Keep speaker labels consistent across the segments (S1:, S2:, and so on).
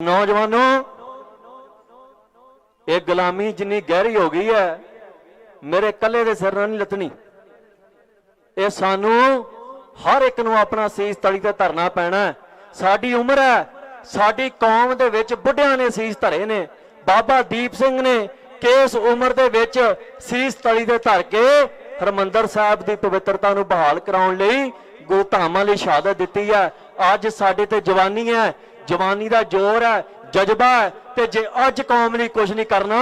S1: नौजवानों, ये गुलामी जिन्नी गहरी हो गई है, मेरे कले दे सिर नहीं लथनी। ये सानू हर एक नू अपना सीस तली ते धरना पैना। साडी उम्र है, साडी कौम दे विच बुढ़ियां ने सीस धरे ने। बाबा दीप सिंह ने किस उम्र दे विच सीस तली ते धर के हरमंदर साहब की पवित्रता नू बहाल कराउण लई गुरु धामां लई शहादत दित्ती है। अज साडे ते जवानी है, जवानी का जोर है, जज्बा है, ते जे अज कौम लई कुछ नहीं करना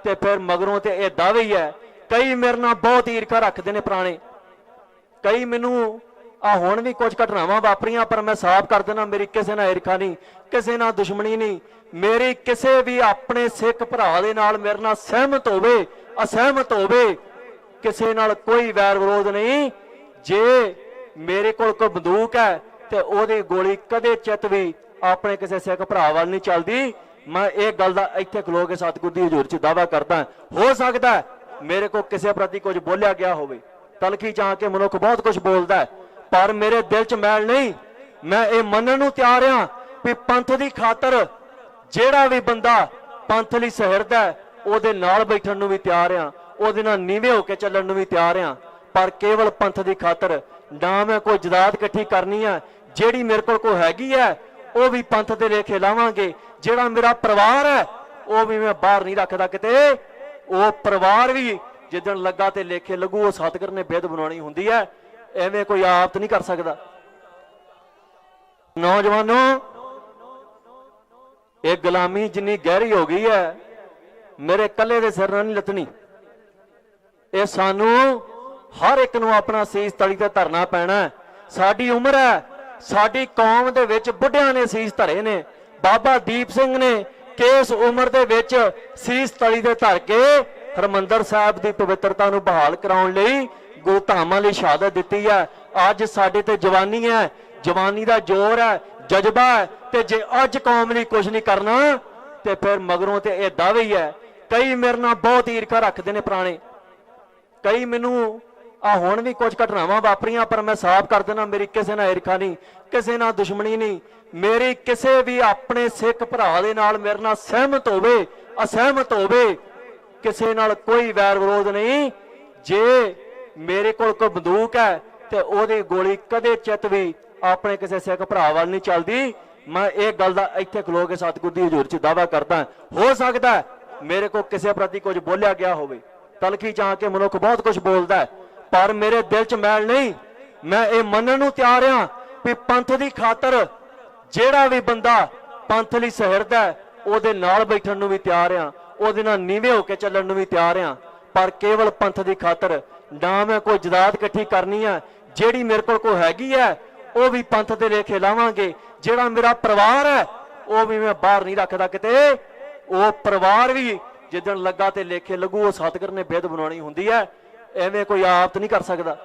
S1: ते फिर मगरों ते यह दावे ही है। कई मेरे नाल बहुत ईर्खा रखते हैं पुराने, कई मैनू हुण भी कुछ घटनावां वापरियां, पर मैं साफ कर देना, मेरी किसी नाल ईर्खा नहीं, किसी नाल दुश्मनी नहीं। मेरी किसी भी अपने सिख भरा दे नाल मेरे नाल सहमत होवे असहमत होवे, किसी नाल कोई वैर विरोध नहीं। जे मेरे कोल कोई बंदूक है ते ओदी गोली कदे चित भी अपने किसी सिख भरा वाल नहीं चलती। मैं एक गल दा इत्थे खलो के सतगुर दी हजूर च दावा करदा। हो सकता है मेरे को किसी प्रति कुछ बोलिया गया होवे, तलखी चाह के मनुख बहुत कुछ बोलता है, पर मेरे दिल च मैल नहीं। मैं ये मनण नूं तैयार हां भी पंथ दी खातर जेड़ा भी बंदा पंथ लई सहरदा है ओदे नाल बैठण नूं भी तैयार हां, ओदे नाल नीवे होके चलण नूं भी तैयार हां, पर केवल पंथ दी खातर ना मैं कोई जदाद इकट्ठी करनी है। जेड़ी मेरे को हैगी है वो भी पंथ दे लेखे लावांगे। जेड़ा मेरा परिवार है वो भी मैं बाहर नहीं रखदा किते। वो परिवार भी जिदन लगा ते लेखे लगू, वो सतगुर ने बिध बनानी हुंदी है, एवें कोई आप नहीं कर सकदा। नौजवानों, ये गुलामी जिन्नी गहरी हो गई है, मेरे कले दे सिर नहीं लथनी। ये सानू हर एक नू अपना सीस तली ते धरना पैना। साडी उम्र है, साडी कौम दे विच बुढ़ियां ने सीस धरे ने। बाबा दीप सिंह ने किस उम्र दे विच सीस तली ते धर के हरमंदर साहब की पवित्रता नू बहाल कराउण लई गुरु धामां लई शहादत दित्ती है। अज साडे ते जवानी है, जवानी का जोर है, जज्बा है, ते जे अज कौम लई कुछ नहीं करना ते फिर मगरों ते यह दावे ही है। कई मेरे नाल बहुत ईर्खा रखते हैं पुराने, कई मैनू हुण भी कुछ घटनावां वापरियां, पर मैं साफ कर देना, मेरी किसी नाल ईर्खा नहीं, किसी नाल दुश्मनी नहीं। मेरी किसी भी अपने सिख भरा दे नाल मेरे नाल सहमत होवे असहमत होवे, किसी नाल कोई वैर विरोध नहीं। जे मेरे कोल कोई बंदूक है ते ओदी गोली कदे चित भी अपने किसी सिख भरा वाल नहीं चलती। मैं एक गल दा इत्थे खलो के सतगुर दी हजूर च दावा करदा। हो सकता है मेरे को किसी प्रति कुछ बोलिया गया होवे, तलखी चाह के मनुख बहुत कुछ बोलता है, पर मेरे दिल च मैल नहीं। मैं ये मनण नूं तैयार हां भी पंथ दी खातर जेड़ा भी बंदा पंथ लई सहरदा है ओदे नाल बैठण नूं भी तैयार हां, ओदे नाल नीवे होके चलण नूं भी तैयार हां, पर केवल पंथ दी खातर ना मैं कोई जदाद इकट्ठी करनी है। जेड़ी मेरे को हैगी है वो भी पंथ दे लेखे लावांगे। जेड़ा मेरा परिवार है वो भी मैं बाहर नहीं रखदा किते। वो परिवार भी जिदन लगा ते लेखे लगू, वो सतगुर ने बिध बनानी हुंदी है, एवें कोई आप नहीं कर सकदा।